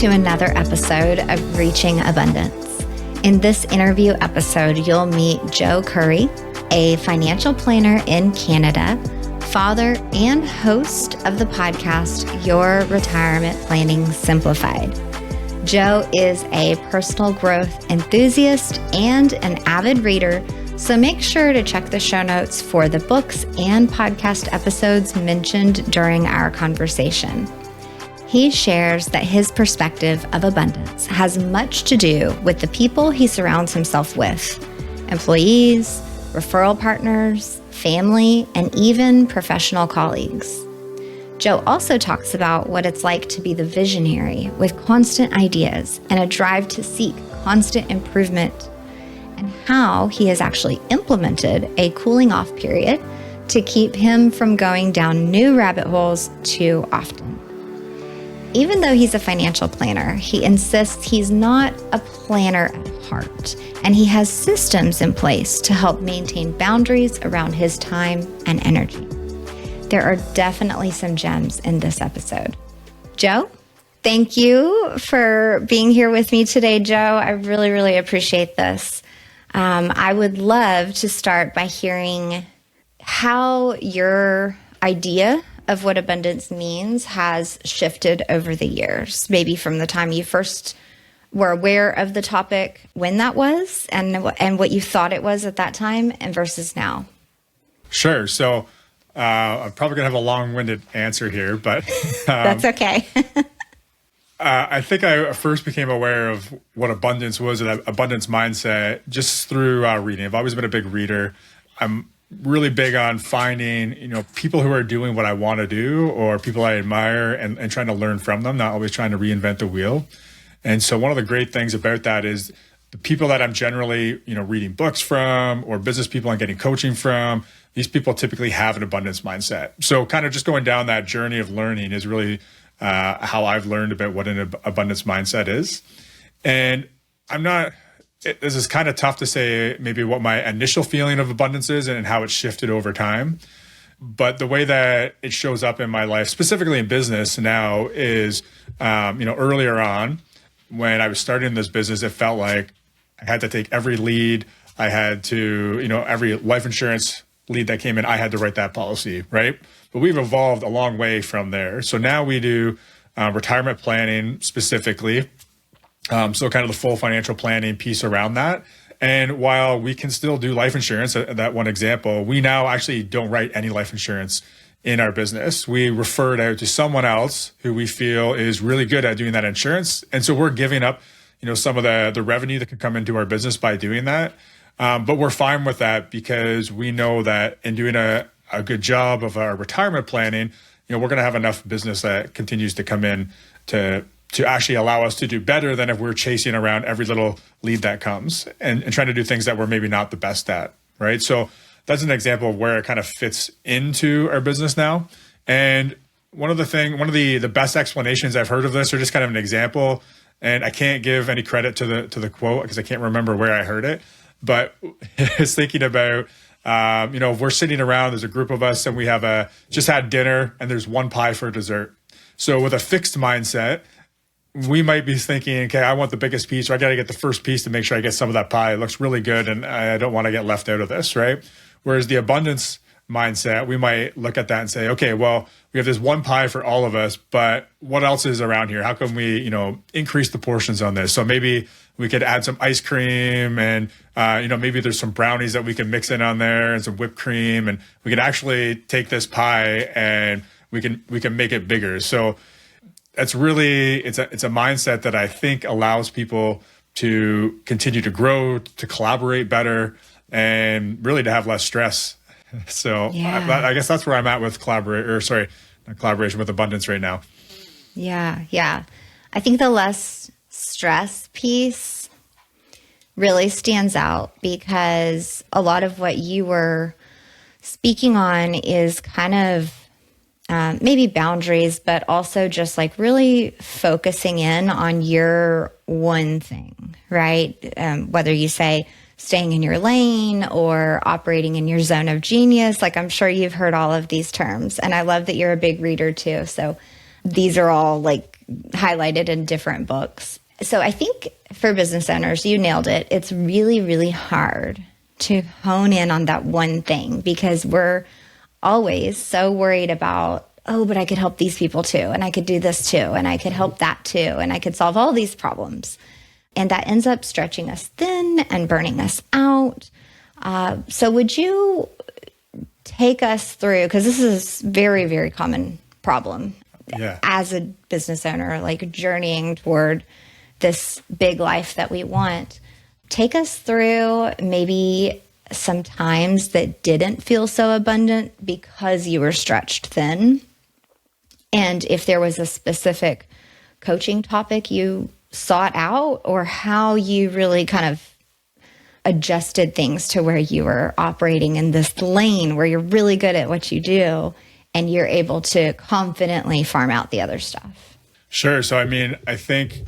to another episode of Reaching Abundance. In this interview episode, you'll meet Joe Curry, a financial planner in Canada, father and host of the podcast, Your Retirement Planning Simplified. Joe is a personal growth enthusiast and an avid reader, so make sure to check the show notes for the books and podcast episodes mentioned during our conversation. He shares that his perspective of abundance has much to do with the people he surrounds himself with, employees, referral partners, family, and even professional colleagues. Joe also talks about what it's like to be the visionary with constant ideas and a drive to seek constant improvement, and how he has actually implemented a cooling off period to keep him from going down new rabbit holes too often. Even though he's a financial planner, he insists he's not a planner at heart, and he has systems in place to help maintain boundaries around his time and energy. There are definitely some gems in this episode. Joe, thank you for being here with me today, Joe. I really, really appreciate this. I would love to start by hearing how your idea of what abundance means has shifted over the years, maybe from the time you first were aware of the topic, when that was, and what you thought it was at that time, and versus now. Sure. So I'm probably going to have a long-winded answer here, but that's okay. I think I first became aware of what abundance was, and that abundance mindset, just through reading. I've always been a big reader. I'm really big on finding, people who are doing what I want to do, or people I admire, and trying to learn from them, not always trying to reinvent the wheel. And so one of the great things about that is the people that I'm generally, reading books from, or business people I'm getting coaching from, these people typically have an abundance mindset. So kind of just going down that journey of learning is really how I've learned about what an abundance mindset is. And this is kind of tough to say maybe what my initial feeling of abundance is and how it's shifted over time. But the way that it shows up in my life, specifically in business now, is, earlier on when I was starting this business, it felt like I had to take every lead. I had to, every life insurance lead that came in, I had to write that policy, right? But we've evolved a long way from there. So now we do retirement planning specifically. So kind of the full financial planning piece around that. And while we can still do life insurance, that one example, we now actually don't write any life insurance in our business. We refer it out to someone else who we feel is really good at doing that insurance. And so we're giving up, some of the revenue that can come into our business by doing that. But we're fine with that because we know that in doing a good job of our retirement planning, we're going to have enough business that continues to come in to actually allow us to do better than if we're chasing around every little lead that comes and trying to do things that we're maybe not the best at, right? So that's an example of where it kind of fits into our business now. And one of the best explanations I've heard of this, or just kind of an example, and I can't give any credit to the quote because I can't remember where I heard it, but it's thinking about, if we're sitting around, there's a group of us and we have just had dinner and there's one pie for dessert. So with a fixed mindset, we might be thinking, okay, I want the biggest piece, or I got to get the first piece to make sure I get some of that pie. It looks really good, and I don't want to get left out of this, right? Whereas the abundance mindset, we might look at that and say, okay, well, we have this one pie for all of us, but what else is around here? How can we, increase the portions on this? So maybe we could add some ice cream, and maybe there's some brownies that we can mix in on there, and some whipped cream, and we can actually take this pie and we can make it bigger. So it's a mindset that I think allows people to continue to grow, to collaborate better, and really to have less stress. So yeah. I guess that's where I'm at with collaboration with abundance right now. Yeah. I think the less stress piece really stands out because a lot of what you were speaking on is kind of maybe boundaries, but also just like really focusing in on your one thing, right? Whether you say staying in your lane or operating in your zone of genius, like I'm sure you've heard all of these terms. And I love that you're a big reader too. So these are all like highlighted in different books. So I think for business owners, you nailed it. It's really, really hard to hone in on that one thing because we're always so worried about, oh, but I could help these people too, and I could do this too, and I could help that too, and I could solve all these problems. And that ends up stretching us thin and burning us out. So would you take us through, because this is a very, very common problem as a business owner, like journeying toward this big life that we want. Take us through maybe some times that didn't feel so abundant because you were stretched thin. And if there was a specific coaching topic you sought out, or how you really kind of adjusted things to where you were operating in this lane where you're really good at what you do and you're able to confidently farm out the other stuff. Sure. So, I mean, I think,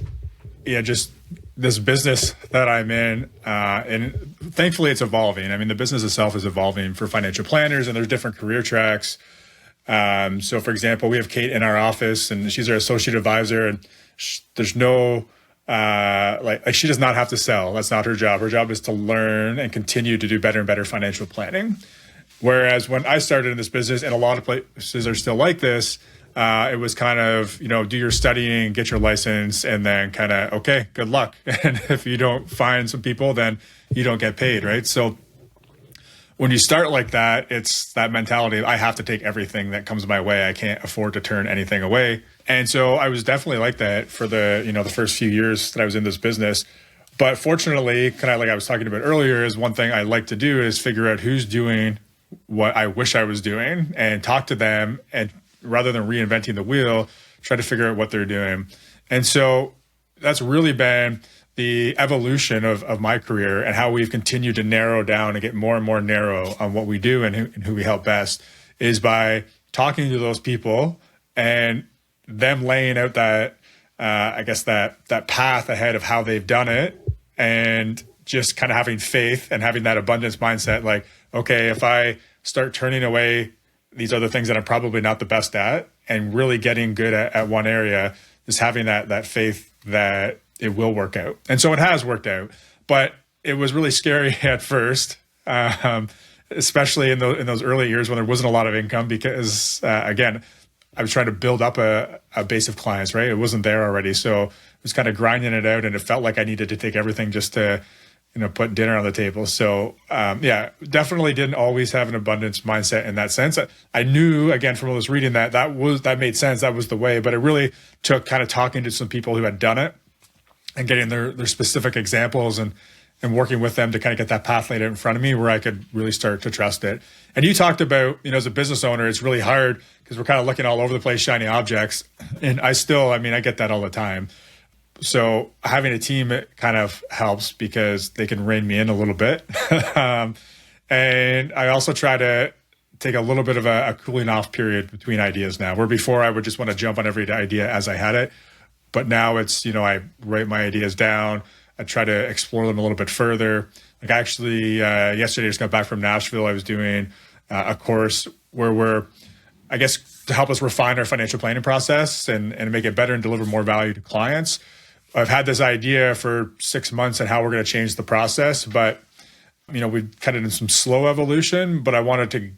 just this business that I'm in, and thankfully it's evolving. I mean, the business itself is evolving for financial planners, and there's different career tracks. So, for example, we have Kate in our office, and she's our associate advisor, and there's no like she does not have to sell. That's not her job. Her job is to learn and continue to do better and better financial planning. Whereas when I started in this business, and a lot of places are still like this, it was kind of, do your studying, get your license, and then kind of, okay, good luck. And if you don't find some people, then you don't get paid, right? So when you start like that, it's that mentality, I have to take everything that comes my way. I can't afford to turn anything away. And so I was definitely like that for the first few years that I was in this business. But fortunately, kind of like I was talking about earlier, is one thing I like to do is figure out who's doing what I wish I was doing and talk to them, and rather than reinventing the wheel, try to figure out what they're doing. And so that's really been the evolution of my career, and how we've continued to narrow down and get more and more narrow on what we do and who we help best, is by talking to those people and them laying out that, that path ahead of how they've done it, and just kind of having faith and having that abundance mindset. Like, okay, if I start turning away these other things that I'm probably not the best at, and really getting good at one area, just having that faith that it will work out. And so it has worked out, but it was really scary at first, especially in those early years when there wasn't a lot of income, because again, I was trying to build up a base of clients, right? It wasn't there already. So I was kind of grinding it out, and it felt like I needed to take everything just to, put dinner on the table. So definitely didn't always have an abundance mindset in that sense. I knew, again, from all this reading, that made sense. That was the way, but it really took kind of talking to some people who had done it and getting their specific examples and working with them to kind of get that path laid out in front of me where I could really start to trust it. And you talked about, as a business owner, it's really hard because we're kind of looking all over the place, shiny objects. And I get that all the time. So having a team, it kind of helps because they can rein me in a little bit. And I also try to take a little bit of a cooling off period between ideas now, where before I would just want to jump on every idea as I had it. But now it's, I write my ideas down. I try to explore them a little bit further. Like actually, yesterday I just got back from Nashville. I was doing a course where we're, to help us refine our financial planning process and make it better and deliver more value to clients. I've had this idea for 6 months on how we're going to change the process, but, we've kind of done some slow evolution, but I wanted to,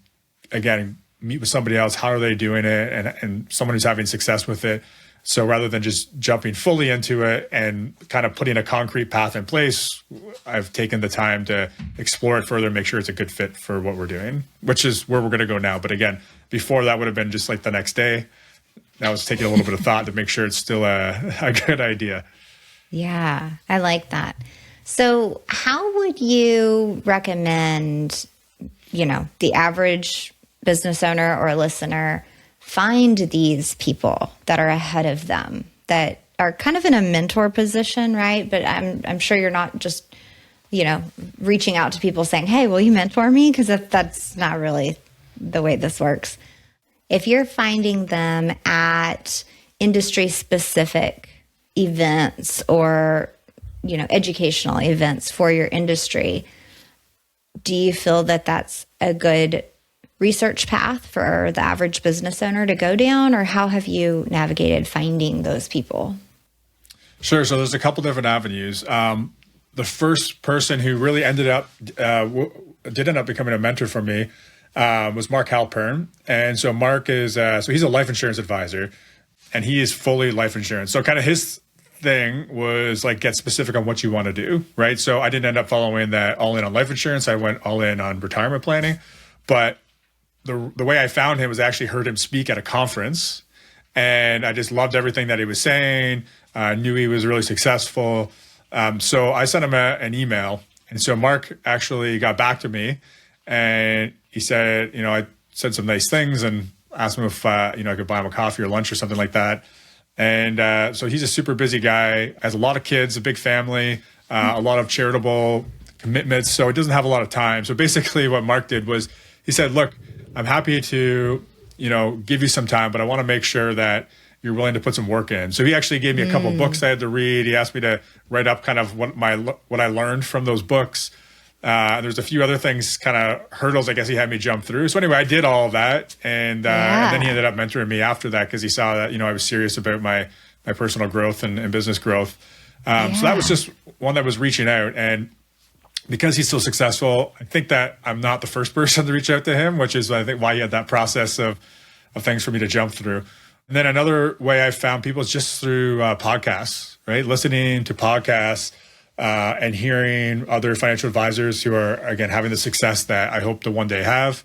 again, meet with somebody else. How are they doing it? And someone who's having success with it. So rather than just jumping fully into it and kind of putting a concrete path in place, I've taken the time to explore it further and make sure it's a good fit for what we're doing, which is where we're going to go now. But again, before that would have been just like the next day. Now it's taking a little bit of thought to make sure it's still a good idea. Yeah, I like that. So how would you recommend, the average business owner or listener find these people that are ahead of them, that are kind of in a mentor position, right? But I'm sure you're not just, reaching out to people saying, hey, will you mentor me? Because that's not really the way this works. If you're finding them at industry specific events or, educational events for your industry, do you feel that that's a good research path for the average business owner to go down, or how have you navigated finding those people? Sure. So there's a couple different avenues. The first person who really did end up becoming a mentor for me was Mark Halpern. And so Mark is, so he's a life insurance advisor, and he is fully life insurance. So kind of his thing was like, get specific on what you want to do, right? So I didn't end up following that all in on life insurance. I went all in on retirement planning. But the way I found him was I actually heard him speak at a conference, and I just loved everything that he was saying. Knew he was really successful. So I sent him an email. And so Mark actually got back to me, and he said, I said some nice things and asked him if, I could buy him a coffee or lunch or something like that. And so he's a super busy guy, has a lot of kids, a big family, a lot of charitable commitments. So he doesn't have a lot of time. So basically what Mark did was he said, look, I'm happy to, give you some time, but I want to make sure that you're willing to put some work in. So he actually gave me a couple of books I had to read. He asked me to write up kind of what I learned from those books. There's a few other things, kind of hurdles, I guess he had me jump through. So anyway, I did all of that. And then he ended up mentoring me after that, because he saw that, I was serious about my personal growth and business growth. So that was just one that was reaching out. And because he's so successful, I think that I'm not the first person to reach out to him, which is, I think, why he had that process of things for me to jump through. And then another way I found people is just through podcasts, right? Listening to podcasts and hearing other financial advisors who are, again, having the success that I hope to one day have,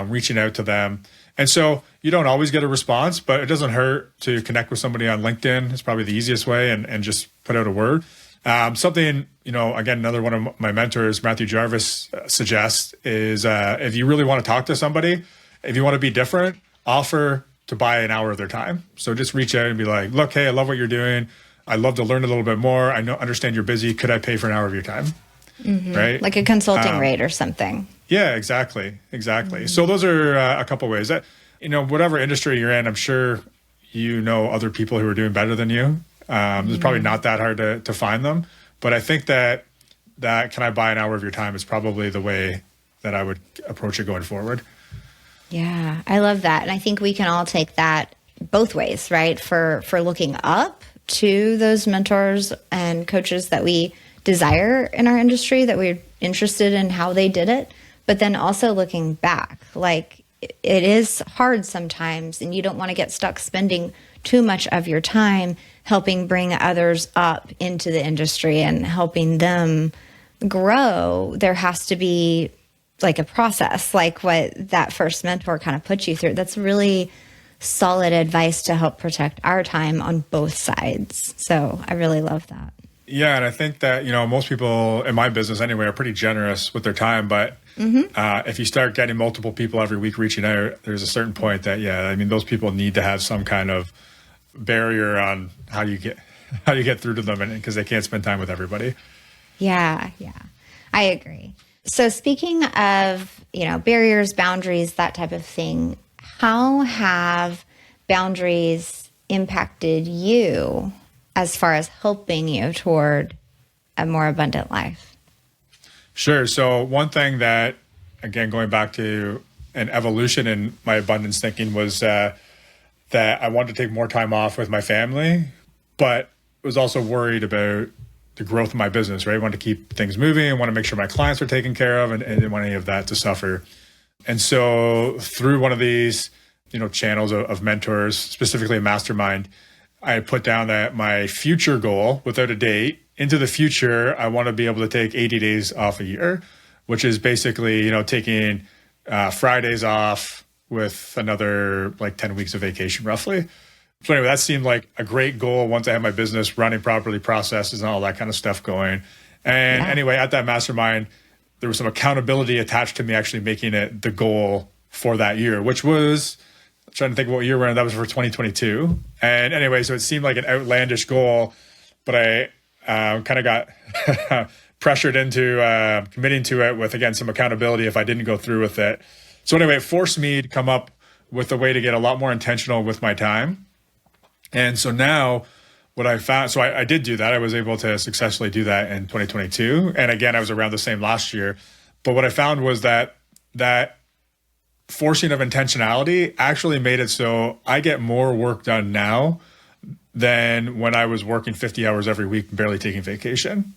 reaching out to them. And so you don't always get a response, but it doesn't hurt to connect with somebody on LinkedIn. It's probably the easiest way, and just put out a word. Something, again, another one of my mentors, Matthew Jarvis, suggests is if you really want to talk to somebody, if you want to be different, offer to buy an hour of their time. So just reach out and be like, look, hey, I love what you're doing. I'd love to learn a little bit more. I understand you're busy. Could I pay for an hour of your time? Mm-hmm. Right? Like a consulting rate or something. Yeah, exactly. Mm-hmm. So those are a couple ways that, whatever industry you're in, I'm sure other people who are doing better than you. It's probably not that hard to find them. But I think that can I buy an hour of your time is probably the way that I would approach it going forward. Yeah, I love that. And I think we can all take that both ways, right? For looking up to those mentors and coaches that we desire in our industry, that we're interested in how they did it, but then also looking back. Like, it is hard sometimes, and you don't want to get stuck spending too much of your time helping bring others up into the industry and helping them grow. There has to be like a process, like what that first mentor kind of put you through. That's really solid advice to help protect our time on both sides. So I really love that. Yeah. And I think that, most people in my business anyway are pretty generous with their time, but if you start getting multiple people every week reaching out, there's a certain point that, those people need to have some kind of barrier on how you get through to them, and because they can't spend time with everybody. Yeah. I agree. So speaking of, barriers, boundaries, that type of thing, how have boundaries impacted you as far as helping you toward a more abundant life? Sure. So one thing that, again, going back to an evolution in my abundance thinking was that I wanted to take more time off with my family, but was also worried about the growth of my business, right? I wanted to keep things moving. I want to make sure my clients were taken care of, and didn't want any of that to suffer. And so through one of these, channels of mentors, specifically a mastermind, I put down that my future goal, without a date, into the future, I want to be able to take 80 days off a year, which is basically, taking Fridays off with another like 10 weeks of vacation roughly. So anyway, that seemed like a great goal once I had my business running properly, processes and all that kind of stuff going. And anyway, at that mastermind, there was some accountability attached to me actually making it the goal for that year, which was, I'm trying to think what year we're in, that was for 2022. And anyway, so it seemed like an outlandish goal, but I kind of got pressured into committing to it with, again, some accountability if I didn't go through with it. So anyway, it forced me to come up with a way to get a lot more intentional with my time. And so now what I found, so I did do that. I was able to successfully do that in 2022. And again, I was around the same last year. But what I found was that forcing of intentionality actually made it so I get more work done now than when I was working 50 hours every week, barely taking vacation.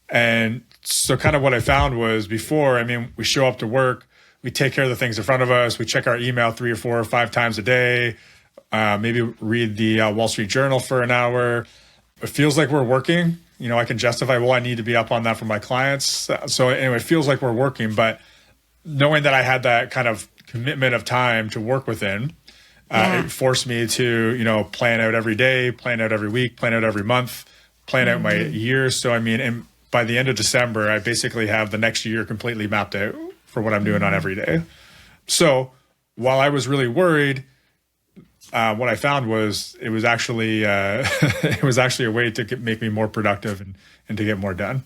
And so kind of what I found was before, I mean, we show up to work, we take care of the things in front of us, we check our email 3 or 4 or 5 times a day, maybe read the Wall Street Journal for an hour. It feels like we're working. I can justify, well, I need to be up on that for my clients. So anyway, it feels like we're working, but knowing that I had that kind of commitment of time to work within, it forced me to, plan out every day, plan out every week, plan out every month, plan out my year. So, I mean, and by the end of December, I basically have the next year completely mapped out for what I'm doing on every day. So while I was really worried, what I found was it was actually a way to make me more productive and to get more done.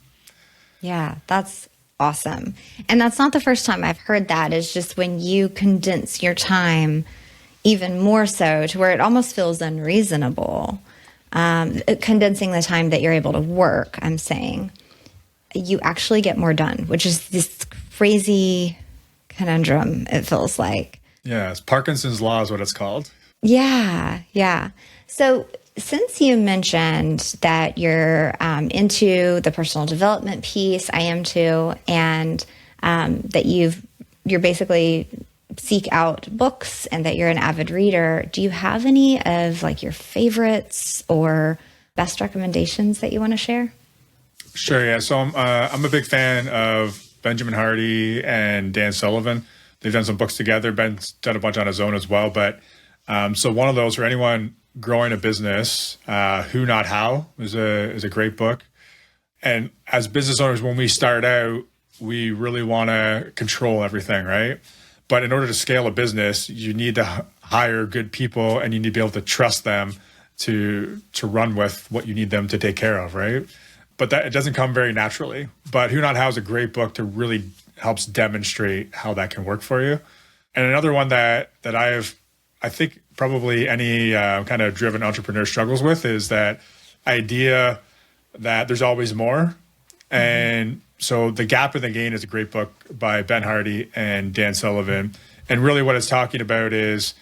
Yeah, that's awesome. And that's not the first time I've heard that. It's just when you condense your time even more so to where it almost feels unreasonable, condensing the time that you're able to work, I'm saying, you actually get more done, which is this crazy conundrum, it feels like. Yeah, it's Parkinson's Law is what it's called. Yeah. So since you mentioned that you're into the personal development piece, I am too, and that you're basically seek out books and that you're an avid reader, do you have any of like your favorites or best recommendations that you want to share? Sure, yeah. So I'm a big fan of Benjamin Hardy and Dan Sullivan. They've done some books together. Ben's done a bunch on his own as well. But so one of those for anyone growing a business, Who Not How is a great book. And as business owners, when we start out, we really want to control everything, right? But in order to scale a business, you need to hire good people and you need to be able to trust them to run with what you need them to take care of, right? But that it doesn't come very naturally. But Who Not How is a great book to really helps demonstrate how that can work for you. And another one that I think probably any kind of driven entrepreneur struggles with is that idea that there's always more. And so The Gap and the Gain is a great book by Ben Hardy and Dan Sullivan. And really what it's talking about is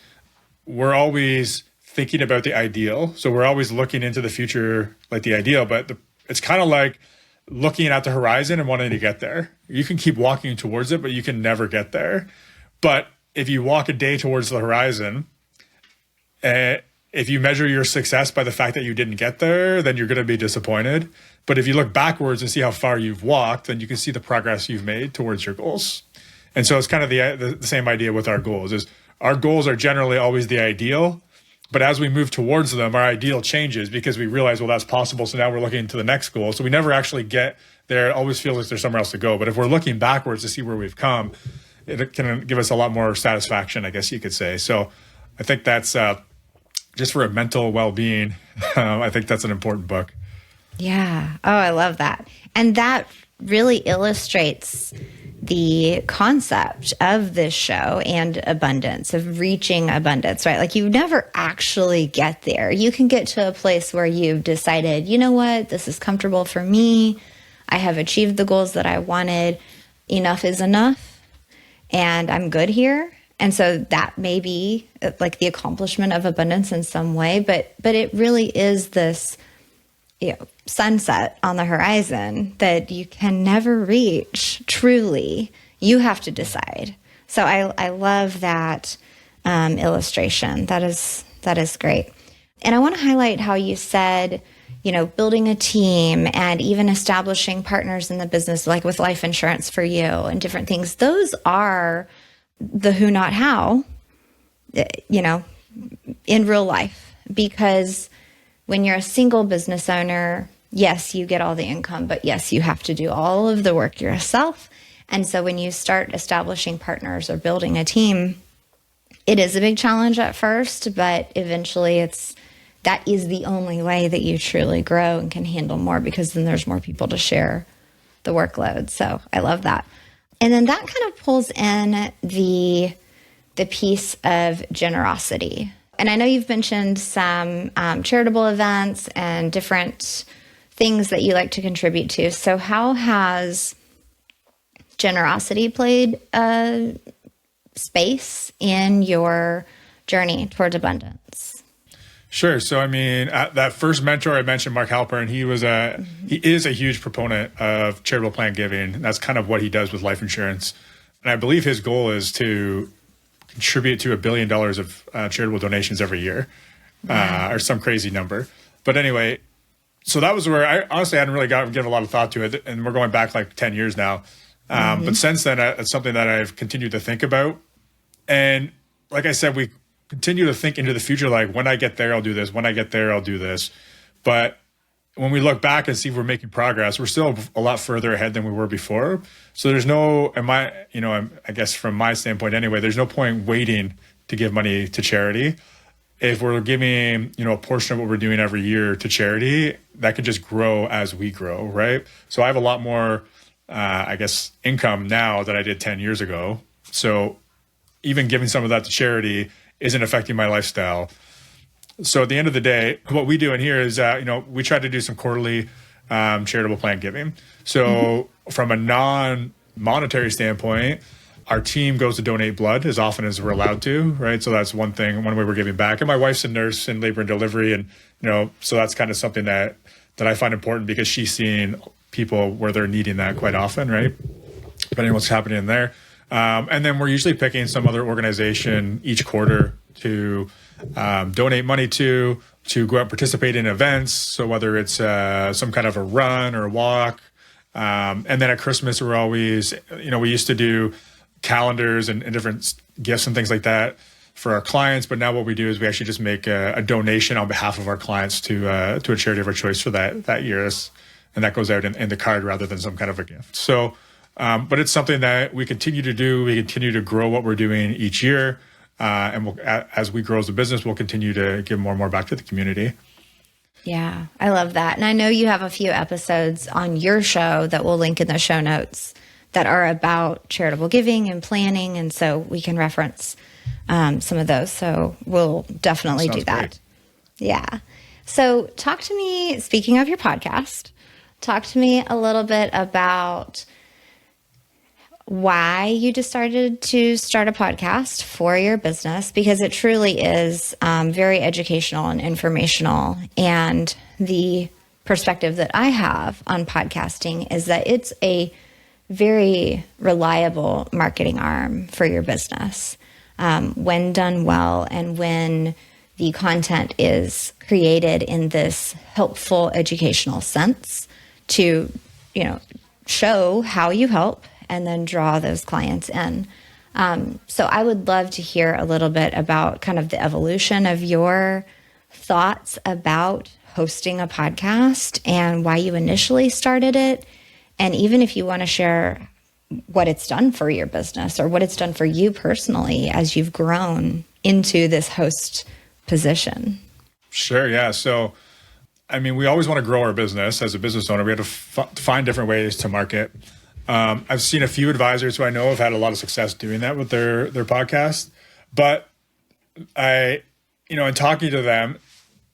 we're always thinking about the ideal. So we're always looking into the future like the ideal, but it's kind of like looking at the horizon and wanting to get there. You can keep walking towards it, but you can never get there. But if you walk a day towards the horizon, if you measure your success by the fact that you didn't get there, then you're going to be disappointed. But if you look backwards and see how far you've walked, then you can see the progress you've made towards your goals. And so it's kind of the same idea with our goals. Is our goals are generally always the ideal, but as we move towards them, our ideal changes because we realize, well, that's possible. So now we're looking to the next goal. So we never actually get there. It always feels like there's somewhere else to go. But if we're looking backwards to see where we've come, it can give us a lot more satisfaction, I guess you could say. So I think that's just for a mental well-being. I think that's an important book. Yeah. Oh, I love that. And that really illustrates the concept of this show and abundance, of reaching abundance, right? Like you never actually get there. You can get to a place where you've decided, you know what, this is comfortable for me. I have achieved the goals that I wanted. Enough is enough. And I'm good here. And so that may be like the accomplishment of abundance in some way, but it really is this, sunset on the horizon that you can never reach truly. You have to decide. So I love that illustration. That is great. And I want to highlight how you said, building a team and even establishing partners in the business, like with life insurance for you and different things. Those are the who, not how, in real life, because when you're a single business owner, yes, you get all the income, but yes, you have to do all of the work yourself. And so when you start establishing partners or building a team, it is a big challenge at first, but eventually that is the only way that you truly grow and can handle more, because then there's more people to share the workload. So I love that. And then that kind of pulls in the piece of generosity. And I know you've mentioned some charitable events and different things that you like to contribute to. So how has generosity played a space in your journey towards abundance? Sure. So, I mean, that first mentor I mentioned, Mark Halpern, he is a huge proponent of charitable plan giving. That's kind of what he does with life insurance. And I believe his goal is to contribute to $1 billion of charitable donations every year, or some crazy number. But anyway, so that was where I honestly hadn't really given a lot of thought to it. And we're going back like 10 years now. But since then, it's something that I've continued to think about. And like I said, we continue to think into the future, like when I get there, I'll do this. When I get there, I'll do this. But when we look back and see if we're making progress, we're still a lot further ahead than we were before. So there's I guess from my standpoint anyway, there's no point waiting to give money to charity. If we're giving, a portion of what we're doing every year to charity, that can just grow as we grow, right? So I have a lot more, income now than I did 10 years ago. So even giving some of that to charity isn't affecting my lifestyle. So at the end of the day, what we do in here is, we try to do some quarterly charitable plan giving. So from a non-monetary standpoint, our team goes to donate blood as often as we're allowed to, right? So that's one way we're giving back. And my wife's a nurse in labor and delivery. And, so that's kind of something that I find important because she's seeing people where they're needing that quite often, right? Depending on what's happening in there. And then we're usually picking some other organization each quarter to donate money to go out and participate in events. So whether it's some kind of a run or a walk. And then at Christmas, we're always, we used to do calendars and different gifts and things like that for our clients. But now what we do is we actually just make a donation on behalf of our clients to a charity of our choice for that year. And that goes out in the card rather than some kind of a gift. So, but it's something that we continue to do. We continue to grow what we're doing each year. And as we grow as a business, we'll continue to give more and more back to the community. Yeah, I love that. And I know you have a few episodes on your show that we'll link in the show notes that are about charitable giving and planning. And so we can reference some of those. So we'll definitely do that. Great. Yeah. So talk to me, speaking of your podcast, talk to me a little bit about why you decided to start a podcast for your business, because it truly is very educational and informational. And the perspective that I have on podcasting is that it's a very reliable marketing arm for your business when done well, and when the content is created in this helpful educational sense to, show how you help and then draw those clients in. So I would love to hear a little bit about kind of the evolution of your thoughts about hosting a podcast and why you initially started it. And even if you want to share what it's done for your business or what it's done for you personally as you've grown into this host position. Sure. Yeah. So, we always want to grow our business as a business owner. We have to find different ways to market. I've seen a few advisors who I know have had a lot of success doing that with their podcast, but in talking to them,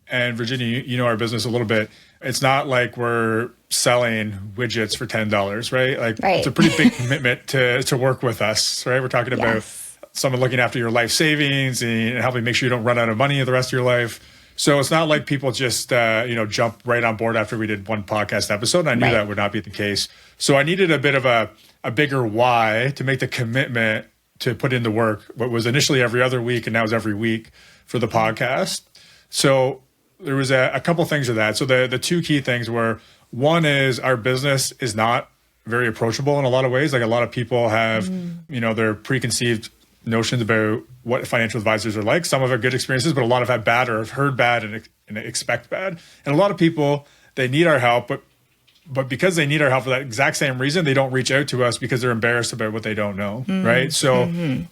and Virginia, you know our business a little bit, it's not like we're selling widgets for $10, right? Right. It's a pretty big commitment to work with us, right? We're talking about someone looking after your life savings and helping make sure you don't run out of money the rest of your life. So it's not like people just, jump right on board after we did one podcast episode. And I knew that would not be the case. So I needed a bit of a bigger why to make the commitment to put in the work. What was initially every other week and now is every week for the podcast. So there was a couple things to that. So the two key things were, one is our business is not very approachable in a lot of ways. Like a lot of people have, their preconceived notions about what financial advisors are like. Some have had good experiences, but a lot have had bad or have heard bad and expect bad. And a lot of people, they need our help, but because they need our help for that exact same reason, they don't reach out to us because they're embarrassed about what they don't know, right? So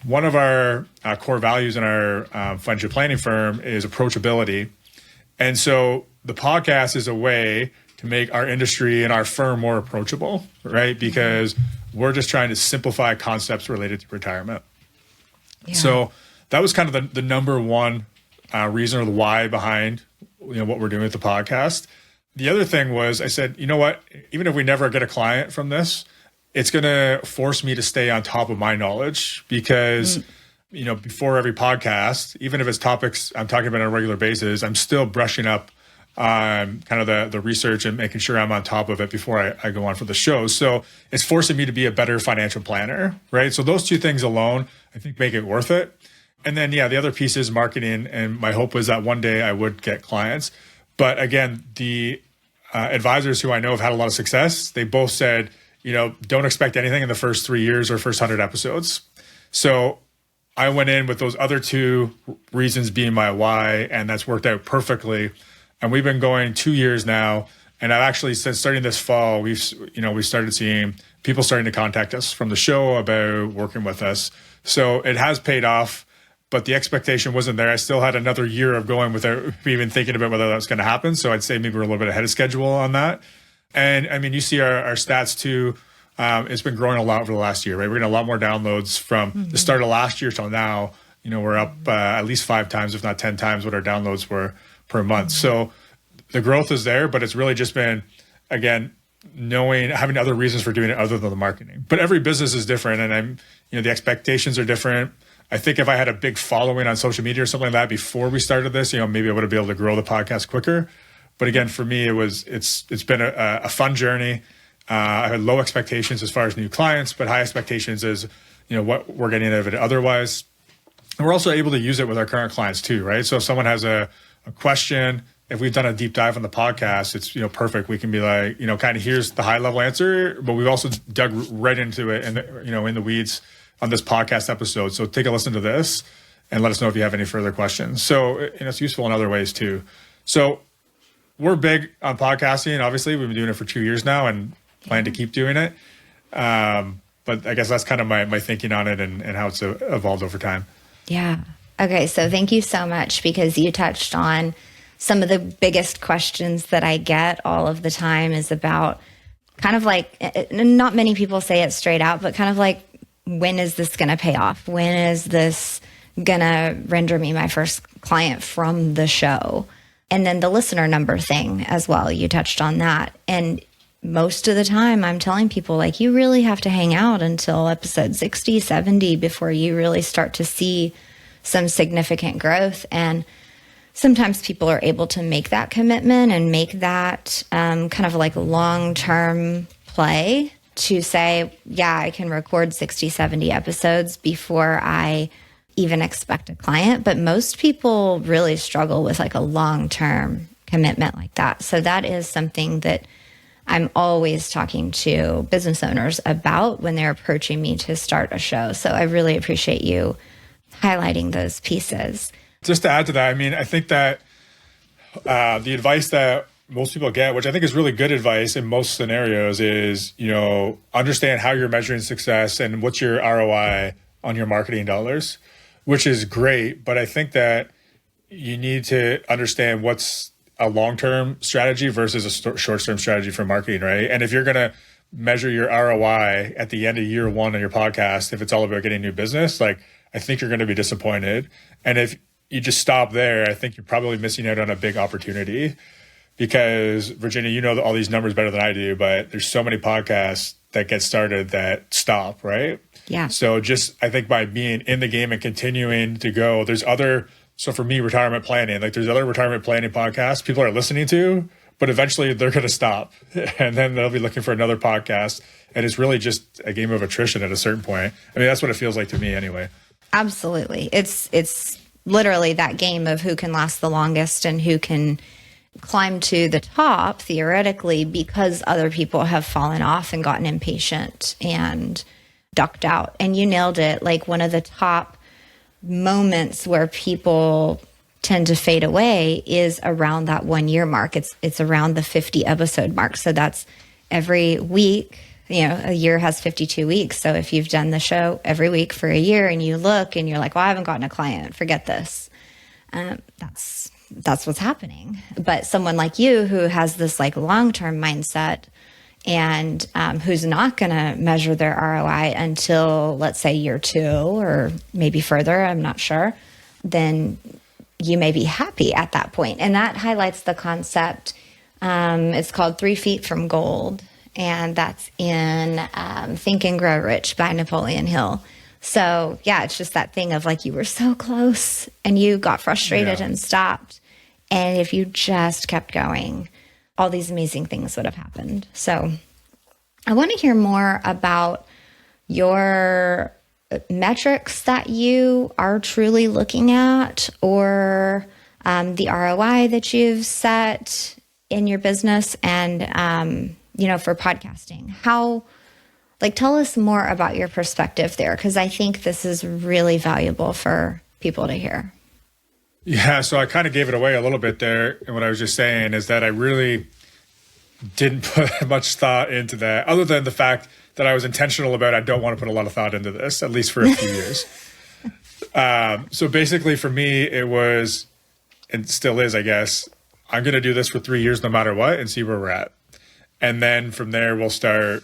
one of our core values in our financial planning firm is approachability. And so the podcast is a way to make our industry and our firm more approachable, right? Because we're just trying to simplify concepts related to retirement. Yeah. So that was kind of the number one reason or the why behind what we're doing with the podcast. The other thing was I said, you know what, even if we never get a client from this, it's going to force me to stay on top of my knowledge because before every podcast, even if it's topics I'm talking about on a regular basis, I'm still brushing up on kind of the research and making sure I'm on top of it before I go on for the show. So it's forcing me to be a better financial planner, right? So those two things alone, I think, make it worth it. And then, the other piece is marketing. And my hope was that one day I would get clients. But again, the advisors who I know have had a lot of success, they both said, don't expect anything in the first 3 years or first 100 episodes. So I went in with those other two reasons being my why, and that's worked out perfectly. And we've been going 2 years now. And I've actually, since starting this fall, we've started seeing people starting to contact us from the show about working with us. So it has paid off, but the expectation wasn't there. I still had another year of going without even thinking about whether that was going to happen. So I'd say maybe we're a little bit ahead of schedule on that. And I mean, you see our stats too. It's been growing a lot over the last year, right? We're getting a lot more downloads from the start of last year till now. We're up at least 5 times, if not 10 times what our downloads were per month. So the growth is there, but it's really just been, again, having other reasons for doing it other than the marketing. But every business is different, and the expectations are different. I think if I had a big following on social media or something like that before we started this, maybe I would have been able to grow the podcast quicker. But again, for me, it's been a fun journey. I had low expectations as far as new clients, but high expectations as what we're getting out of it otherwise. And we're also able to use it with our current clients too, right? So if someone has a question, if we've done a deep dive on the podcast, it's perfect. We can be like, kind of here's the high level answer, but we've also dug right into it and in the weeds on this podcast episode. So take a listen to this and let us know if you have any further questions. So it's useful in other ways too. So we're big on podcasting. Obviously, we've been doing it for 2 years now and plan to keep doing it. But I guess that's kind of my thinking on it and how it's evolved over time. Yeah. Okay. So thank you so much, because you touched on some of the biggest questions that I get all of the time is about kind of like, not many people say it straight out, but kind of like, when is this going to pay off? When is this going to render me my first client from the show? And then the listener number thing as well. You touched on that. And most of the time I'm telling people, like, you really have to hang out until episode 60, 70 before you really start to see some significant growth. And sometimes people are able to make that commitment and make that kind of like long-term play to say, yeah, I can record 60, 70 episodes before I even expect a client. But most people really struggle with like a long-term commitment like that. So that is something that I'm always talking to business owners about when they're approaching me to start a show. So I really appreciate you highlighting those pieces. Just to add to that, I mean, I think that the advice that most people get, which I think is really good advice in most scenarios, is, understand how you're measuring success and what's your ROI on your marketing dollars, which is great. But I think that you need to understand what's a long-term strategy versus a short-term strategy for marketing, right? And if you're going to measure your ROI at the end of year one on your podcast, if it's all about getting new business, like, I think you're going to be disappointed. And if you just stop there, I think you're probably missing out on a big opportunity. Because Virginia, all these numbers better than I do, but there's so many podcasts that get started that stop, right? Yeah. So just, I think by being in the game and continuing to go, so for me, retirement planning, like there's other retirement planning podcasts people are listening to, but eventually they're going to stop and then they'll be looking for another podcast. And it's really just a game of attrition at a certain point. I mean, that's what it feels like to me anyway. Absolutely. It's literally that game of who can last the longest and who can climb to the top theoretically, because other people have fallen off and gotten impatient and ducked out. And you nailed it. Like, one of the top moments where people tend to fade away is around that 1 year mark. It's around the 50 episode mark. So that's every week. A year has 52 weeks. So if you've done the show every week for a year and you look and you're like, well, I haven't gotten a client, forget this. That's what's happening. But someone like you who has this like long-term mindset and who's not going to measure their ROI until, let's say, year 2 or maybe further, I'm not sure, then you may be happy at that point. And that highlights the concept. It's called 3 Feet from Gold. And that's in Think and Grow Rich by Napoleon Hill. So yeah, it's just that thing of like, you were so close and you got frustrated and stopped. And if you just kept going, all these amazing things would have happened. So I want to hear more about your metrics that you are truly looking at, or the ROI that you've set in your business and, for podcasting. Tell us more about your perspective there, because I think this is really valuable for people to hear. Yeah, so I kind of gave it away a little bit there. And what I was just saying is that I really didn't put much thought into that, other than the fact that I was intentional about I don't want to put a lot of thought into this, at least for a few years. So basically for me, it was, and still is, I guess, I'm going to do this for 3 years no matter what and see where we're at. And then from there, we'll start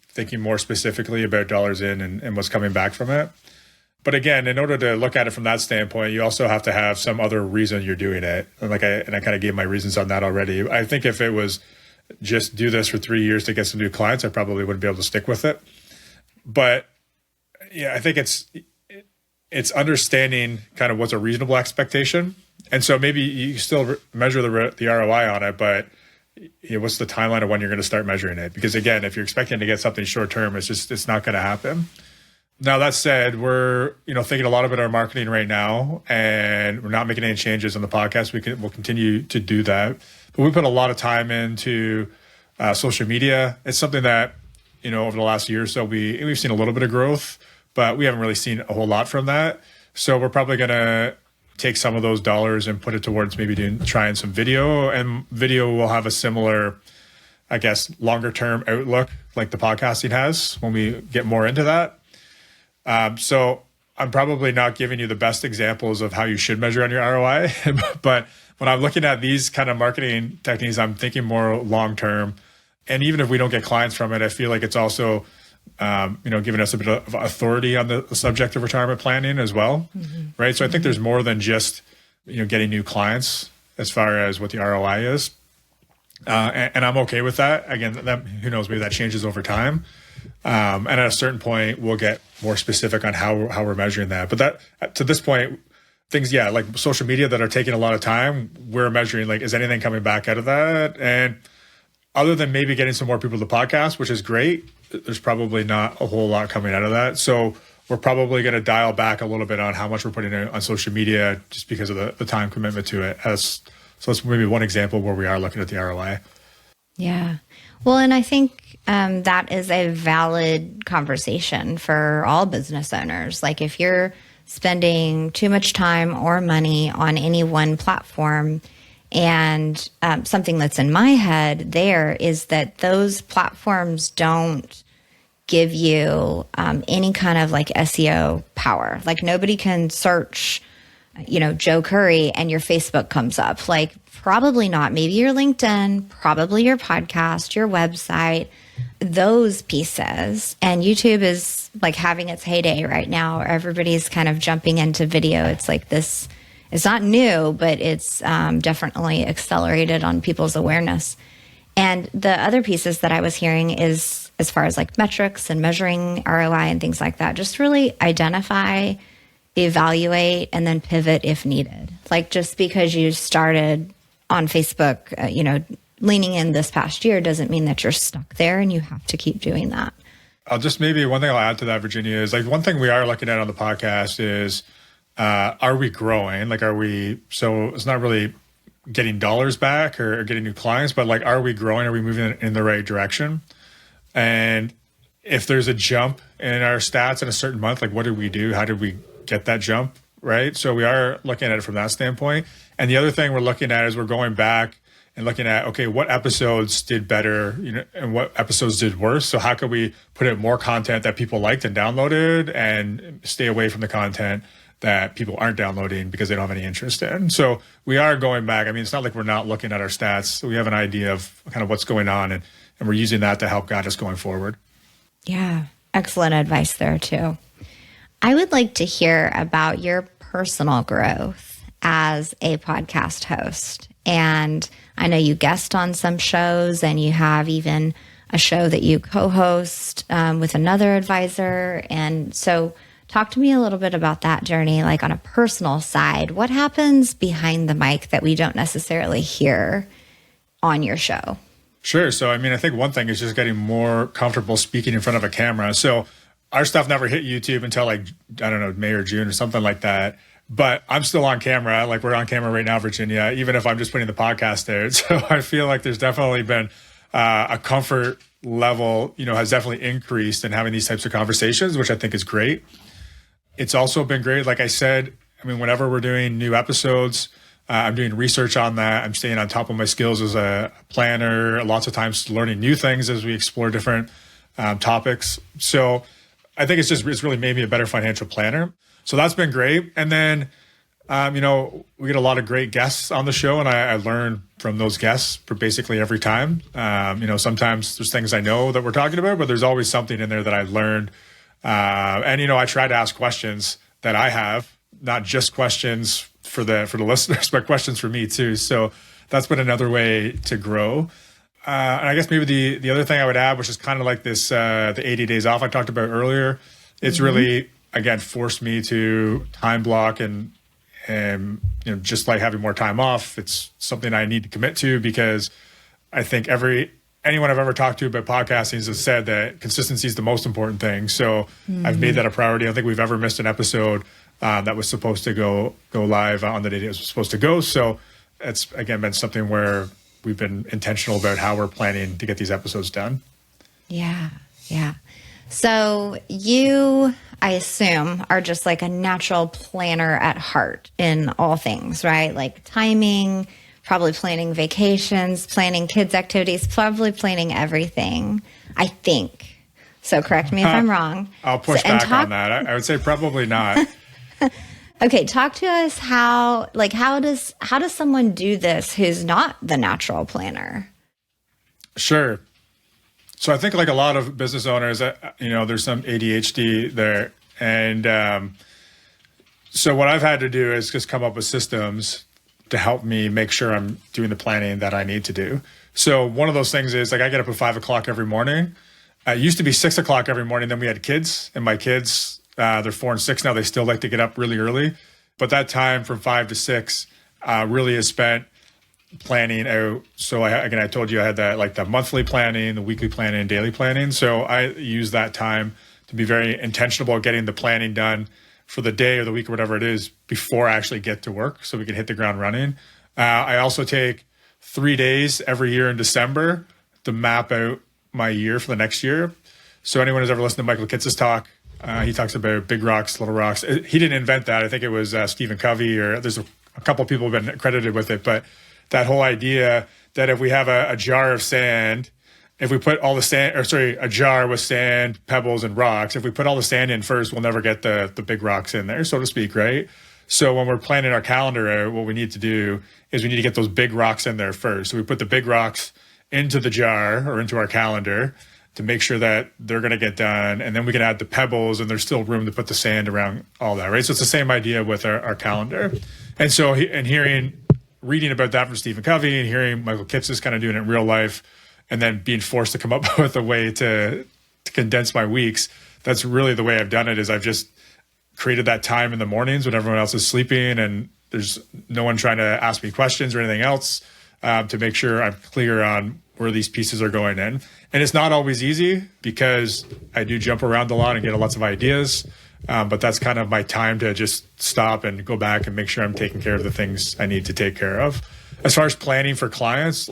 thinking more specifically about dollars in and what's coming back from it. But again, in order to look at it from that standpoint, you also have to have some other reason you're doing it. And I kind of gave my reasons on that already. I think if it was just do this for 3 years to get some new clients, I probably wouldn't be able to stick with it. But yeah, I think it's understanding kind of what's a reasonable expectation. And so maybe you still measure the ROI on it, but what's the timeline of when you're going to start measuring it? Because again, if you're expecting to get something short term, it's not going to happen. Now, that said, we're thinking a lot about our marketing right now, and we're not making any changes on the podcast. We'll continue to do that, but we put a lot of time into social media. It's something that over the last year or so we've seen a little bit of growth, but we haven't really seen a whole lot from that. So we're probably going to take some of those dollars and put it towards maybe trying some video, and video will have a similar, I guess, longer term outlook like the podcasting has when we get more into that. So I'm probably not giving you the best examples of how you should measure on your ROI, but when I'm looking at these kind of marketing techniques, I'm thinking more long-term. And even if we don't get clients from it, I feel like it's also, giving us a bit of authority on the subject of retirement planning as well. Mm-hmm. Right. So I think there's more than just, getting new clients as far as what the ROI is. And I'm okay with that. Again, who knows, maybe that changes over time. And at a certain point, we'll get more specific on how we're measuring that. But that, to this point, things, like social media that are taking a lot of time, we're measuring, like, is anything coming back out of that? And other than maybe getting some more people to the podcast, which is great, there's probably not a whole lot coming out of that. So we're probably going to dial back a little bit on how much we're putting in on social media just because of the time commitment to it. So that's maybe one example where we are looking at the ROI. Yeah. Well, and I think that is a valid conversation for all business owners. Like, if you're spending too much time or money on any one platform, and something that's in my head there is that those platforms don't give you any kind of like SEO power. Like, nobody can search, Joe Curry and your Facebook comes up. Like, probably not. Maybe your LinkedIn, probably your podcast, your website, those pieces. And YouTube is like having its heyday right now. Everybody's kind of jumping into video. It's like this. It's not new, but it's definitely accelerated on people's awareness. And the other pieces that I was hearing is, as far as like metrics and measuring ROI and things like that, just really identify, evaluate, and then pivot if needed. Like, just because you started on Facebook, leaning in this past year doesn't mean that you're stuck there, and you have to keep doing that. Maybe one thing I'll add to that, Virginia, is like one thing we are looking at on the podcast is, are we growing? Like, so it's not really getting dollars back or getting new clients, but like, are we growing? Are we moving in the right direction? And if there's a jump in our stats in a certain month, like, what did we do? How did we get that jump? Right. So we are looking at it from that standpoint. And the other thing we're looking at is we're going back and looking at, okay, what episodes did better, and what episodes did worse? So how can we put in more content that people liked and downloaded, and stay away from the content that people aren't downloading because they don't have any interest in? So we are going back. I mean, it's not like we're not looking at our stats. So we have an idea of kind of what's going on, and we're using that to help guide us going forward. Yeah. Excellent advice there too. I would like to hear about your personal growth as a podcast host. And I know you guest on some shows, and you have even a show that you co-host with another advisor. And so Talk to me a little bit about that journey, like on a personal side. What happens behind the mic that we don't necessarily hear on your show? Sure. So, I think one thing is just getting more comfortable speaking in front of a camera. So our stuff never hit YouTube until May or June or something like that. But I'm still on camera. Like we're on camera right now, Virginia, even if I'm just putting the podcast there. So I feel like there's definitely been a comfort level, has definitely increased in having these types of conversations, which I think is great. It's also been great. Like I said, whenever we're doing new episodes, I'm doing research on that. I'm staying on top of my skills as a planner, lots of times learning new things as we explore different topics. So I think it's really made me a better financial planner. So that's been great. And then, we get a lot of great guests on the show, and I learn from those guests for basically every time. Sometimes there's things I know that we're talking about, but there's always something in there that I learned. I try to ask questions that I have, not just questions for the listeners, but questions for me too. So that's been another way to grow. And I guess maybe the other thing I would add, which is kind of like this, the 80 days off I talked about earlier, it's really, again, forced me to time block and just like having more time off. It's something I need to commit to, because I think anyone I've ever talked to about podcasting has said that consistency is the most important thing. So I've made that a priority. I don't think we've ever missed an episode that was supposed to go live on the day it was supposed to go. So it's, again, been something where we've been intentional about how we're planning to get these episodes done. Yeah. So you, I assume, are just like a natural planner at heart in all things, right? Like timing, probably planning vacations, planning kids' activities, probably planning everything, I think. So correct me if I'm wrong. I'll push back on that. I would say probably not. Okay, talk to us how does someone do this who's not the natural planner? Sure. So I think like a lot of business owners, there's some ADHD there. And so what I've had to do is just come up with systems to help me make sure I'm doing the planning that I need to do. So one of those things is like I get up at 5 o'clock every morning. It used to be 6 o'clock every morning. Then we had kids, and my kids, they're 4 and 6 now. They still like to get up really early. But that time from 5 to 6 really is spent planning out. So I told you I had the monthly planning, the weekly planning, and daily planning. So I use that time to be very intentional about getting the planning done for the day or the week or whatever it is before I actually get to work, so we can hit the ground running. I also take 3 days every year in December to map out my year for the next year. So anyone who's ever listened to Michael Kitz's talk, he talks about big rocks, little rocks. He didn't invent that. I think it was Stephen Covey, or there's a couple of people who've been credited with it. But that whole idea that if we have a jar of sand, if we put all the sand, a jar with sand, pebbles, and rocks, if we put all the sand in first, we'll never get the big rocks in there, so to speak, right? So when we're planning our calendar out, what we need to do is we need to get those big rocks in there first. So we put the big rocks into the jar or into our calendar to make sure that they're going to get done. And then we can add the pebbles, and there's still room to put the sand around all that, right? So it's the same idea with our calendar. And so, reading about that from Stephen Covey and hearing Michael Kitts kind of doing it in real life, and then being forced to come up with a way to condense my weeks, that's really the way I've done it. Is I've just created that time in the mornings when everyone else is sleeping and there's no one trying to ask me questions or anything else, to make sure I'm clear on where these pieces are going in. And it's not always easy, because I do jump around a lot and get lots of ideas. But that's kind of my time to just stop and go back and make sure I'm taking care of the things I need to take care of. As far as planning for clients,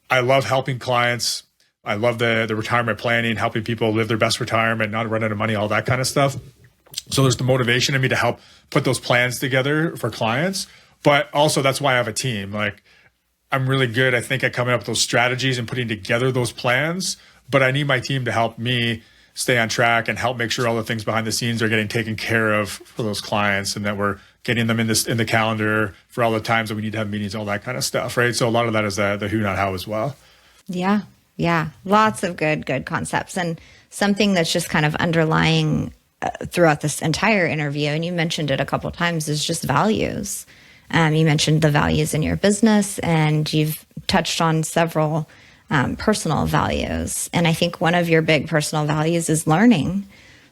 I love helping clients. I love the retirement planning, helping people live their best retirement, not run out of money, all that kind of stuff. So there's the motivation in me to help put those plans together for clients. But also that's why I have a team. I'm really good, I think, at coming up with those strategies and putting together those plans. But I need my team to help me stay on track and help make sure all the things behind the scenes are getting taken care of for those clients, and that we're getting them in the calendar for all the times that we need to have meetings, all that kind of stuff, right? So a lot of that is the who, not how as well. Yeah. Lots of good concepts, and something that's just kind of underlying throughout this entire interview, and you mentioned it a couple of times, is just values. You mentioned the values in your business, and you've touched on several personal values. And I think one of your big personal values is learning.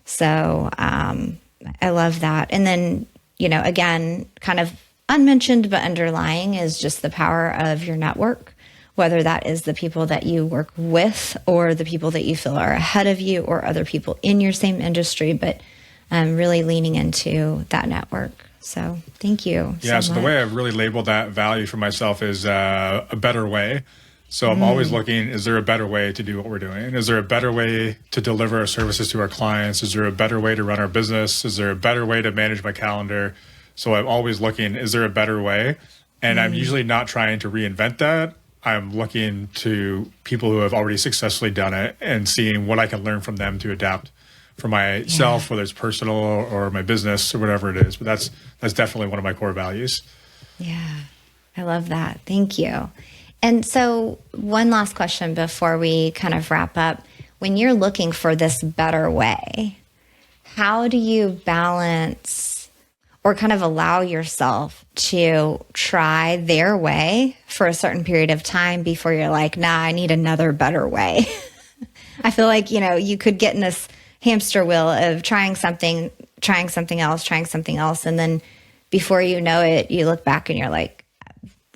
So I love that. And then, again, kind of unmentioned but underlying is just the power of your network, whether that is the people that you work with or the people that you feel are ahead of you or other people in your same industry, but really leaning into that network. So thank you. Yeah, so the way I've really labeled that value for myself is a better way. So I'm always looking, is there a better way to do what we're doing? Is there a better way to deliver our services to our clients? Is there a better way to run our business? Is there a better way to manage my calendar? So I'm always looking, is there a better way? And I'm usually not trying to reinvent that. I'm looking to people who have already successfully done it and seeing what I can learn from them to adapt for myself, whether it's personal or my business or whatever it is. But that's definitely one of my core values. Yeah, I love that. Thank you. And so one last question before we kind of wrap up. When you're looking for this better way, how do you balance or kind of allow yourself to try their way for a certain period of time before you're like, nah, I need another better way? I feel like, you could get in this hamster wheel of trying something else. And then before you know it, you look back and you're like,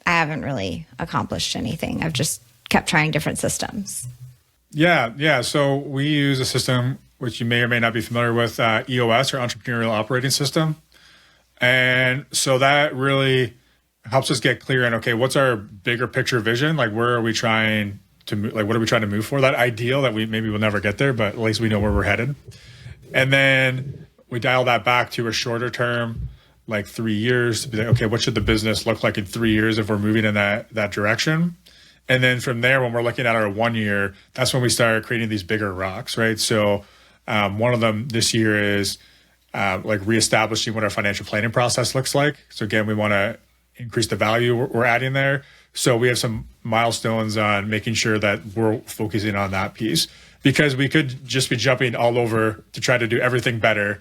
I haven't really accomplished anything. I've just kept trying different systems. Yeah. So we use a system which you may or may not be familiar with, EOS, or Entrepreneurial Operating System. And so that really helps us get clear on, okay, what's our bigger picture vision? Like, where are we trying to move? Like, what are we trying to move for? That ideal that we maybe will never get there, but at least we know where we're headed. And then we dial that back to a shorter term, like 3 years, to be like, okay, what should the business look like in 3 years if we're moving in that direction? And then from there, when we're looking at our 1 year, that's when we start creating these bigger rocks, right? So one of them this year is like reestablishing what our financial planning process looks like. So again, we want to increase the value we're adding there. So we have some milestones on making sure that we're focusing on that piece, because we could just be jumping all over to try to do everything better.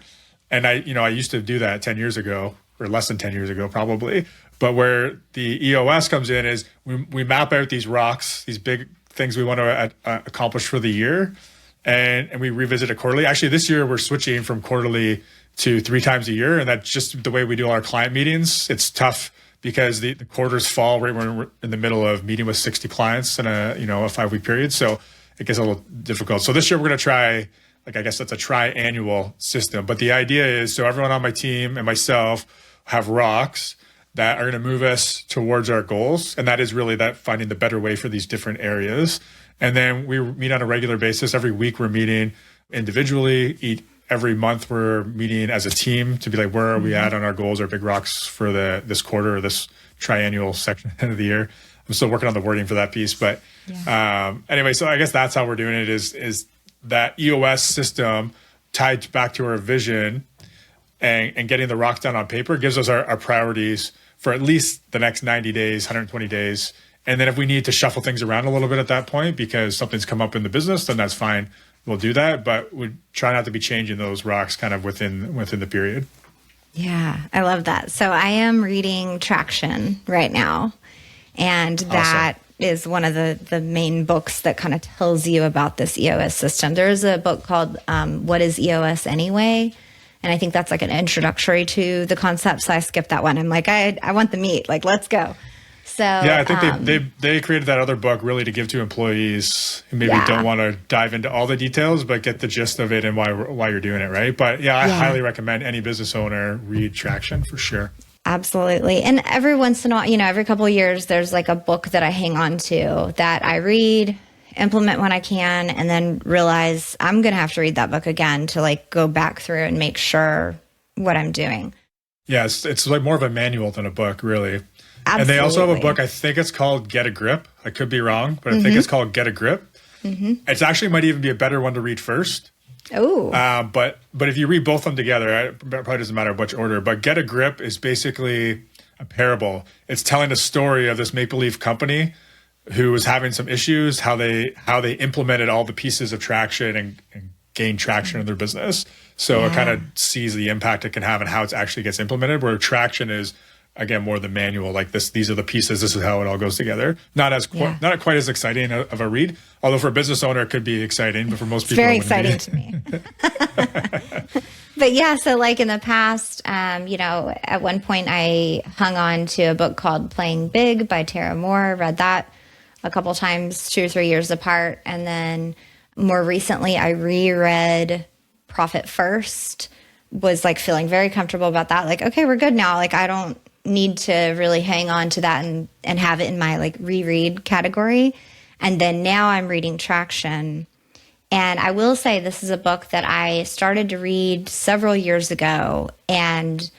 And I used to do that 10 years ago, or less than 10 years ago, probably. But where the EOS comes in is we map out these rocks, these big things we want to accomplish for the year, and we revisit it quarterly. Actually, this year we're switching from quarterly to 3 times a year, and that's just the way we do our client meetings. It's tough because the quarters fall right when we're in the middle of meeting with 60 clients in a 5-week period, so it gets a little difficult. So this year we're going to try, like, I guess that's a tri-annual system. But the idea is, so everyone on my team and myself have rocks that are going to move us towards our goals. And that is really that finding the better way for these different areas. And then we meet on a regular basis. Every week we're meeting individually. Every month we're meeting as a team to be like, where are we at on our goals, our big rocks for this quarter or this triennial section of the year. I'm still working on the wording for that piece. But anyway, so I guess that's how we're doing it is that EOS system tied back to our vision and getting the rocks down on paper gives us our priorities for at least the next 90 days, 120 days. And then if we need to shuffle things around a little bit at that point because something's come up in the business, then that's fine. We'll do that, but we try not to be changing those rocks kind of within the period. Yeah, I love that. So I am reading Traction right now, and that is one of the main books that kind of tells you about this EOS system. There's a book called What is EOS Anyway? And I think that's like an introductory to the concept. So I skipped that one. I'm like, I want the meat. Like, let's go. So yeah, I think they created that other book really to give to employees who maybe don't want to dive into all the details, but get the gist of it and why you're doing it, right? But I highly recommend any business owner read Traction for sure. Absolutely. And every once in a while, every couple of years, there's like a book that I hang on to that I read, implement when I can, and then realize I'm going to have to read that book again to like go back through and make sure what I'm doing. Yeah, it's like more of a manual than a book, really. Absolutely. And they also have a book, I think it's called Get a Grip. I could be wrong, but I think it's called Get a Grip. It's actually might even be a better one to read first. Oh. But if you read both of them together, it probably doesn't matter which order, but Get a Grip is basically a parable. It's telling a story of this make-believe company who was having some issues, how they implemented all the pieces of Traction and gained traction in their business. So it kind of sees the impact it can have and how it actually gets implemented, where Traction is, again, more the manual, like this. These are the pieces. This is how it all goes together. Not quite as exciting of a read. Although for a business owner, it could be exciting, but for most people, it's very exciting to me. But yeah, so like in the past, at one point I hung on to a book called Playing Big by Tara Moore, read that a couple times, 2 or 3 years apart. And then more recently, I reread Profit First, was like feeling very comfortable about that. Like, okay, we're good now. Like, I don't need to really hang on to that and have it in my like reread category. And then now I'm reading Traction. And I will say this is a book that I started to read several years ago, and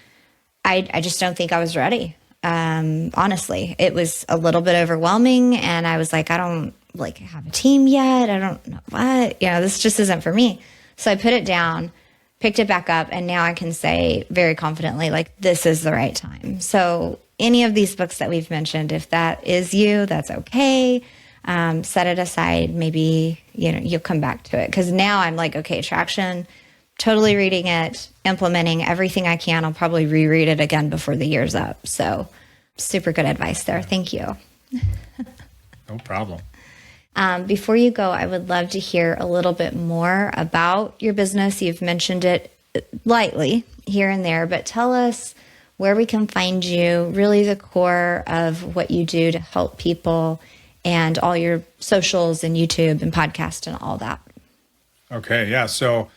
I just don't think I was ready. Honestly, it was a little bit overwhelming, and I was like, I don't like have a team yet. I don't know what, this just isn't for me. So I put it down, picked it back up, and now I can say very confidently, like, this is the right time. So any of these books that we've mentioned, if that is you, that's okay. Set it aside. Maybe, you'll come back to it. Because now I'm like, okay, Traction, totally reading it, implementing everything I can. I'll probably reread it again before the year's up. So super good advice there. Thank you. No problem. Before you go, I would love to hear a little bit more about your business. You've mentioned it lightly here and there, but tell us where we can find you, really the core of what you do to help people, and all your socials and YouTube and podcast and all that. Okay, yeah. So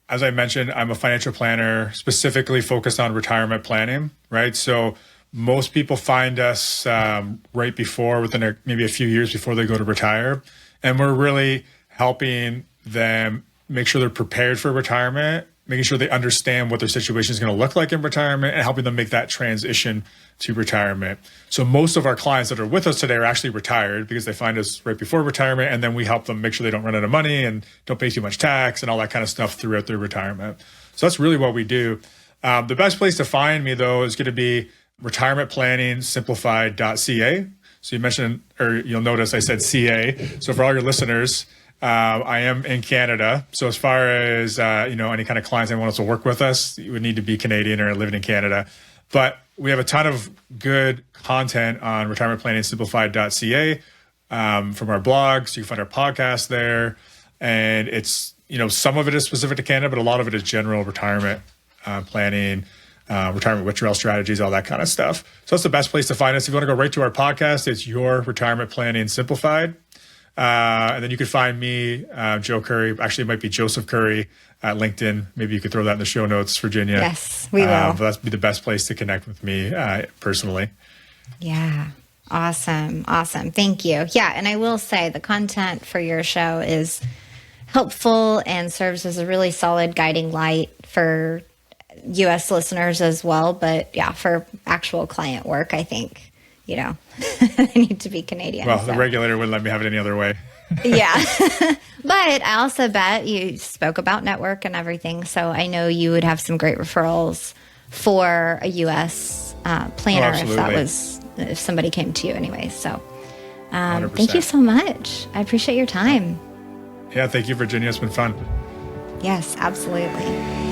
as I mentioned, I'm a financial planner specifically focused on retirement planning, right? So most people find us right before, within maybe a few years before they go to retire. And we're really helping them make sure they're prepared for retirement, making sure they understand what their situation is going to look like in retirement, and helping them make that transition to retirement. So most of our clients that are with us today are actually retired because they find us right before retirement, and then we help them make sure they don't run out of money and don't pay too much tax and all that kind of stuff throughout their retirement. So that's really what we do. The best place to find me, though, is going to be retirementplanningsimplified.ca. So you mentioned, or you'll notice I said CA. So for all your listeners, I am in Canada. So as far as, any kind of clients that want us to work with us, you would need to be Canadian or living in Canada. But we have a ton of good content on retirementplanningsimplified.ca from our blog. So you can find our podcast there. And it's, some of it is specific to Canada, but a lot of it is general retirement planning, retirement withdrawal strategies, all that kind of stuff. So that's the best place to find us. If you want to go right to our podcast, it's Your Retirement Planning Simplified. And then you can find me, Joe Curry. Actually, it might be Joseph Curry at LinkedIn. Maybe you could throw that in the show notes, Virginia. Yes, we will. But that's be the best place to connect with me personally. Yeah. Awesome. Thank you. Yeah. And I will say the content for your show is helpful and serves as a really solid guiding light for U.S. listeners as well. But yeah, for actual client work, I think, I need to be Canadian. Well, the regulator wouldn't let me have it any other way. Yeah. But I also bet you spoke about network and everything. So I know you would have some great referrals for a U.S. Planner if somebody came to you anyway. So thank you so much. I appreciate your time. Yeah, thank you, Virginia. It's been fun. Yes, absolutely.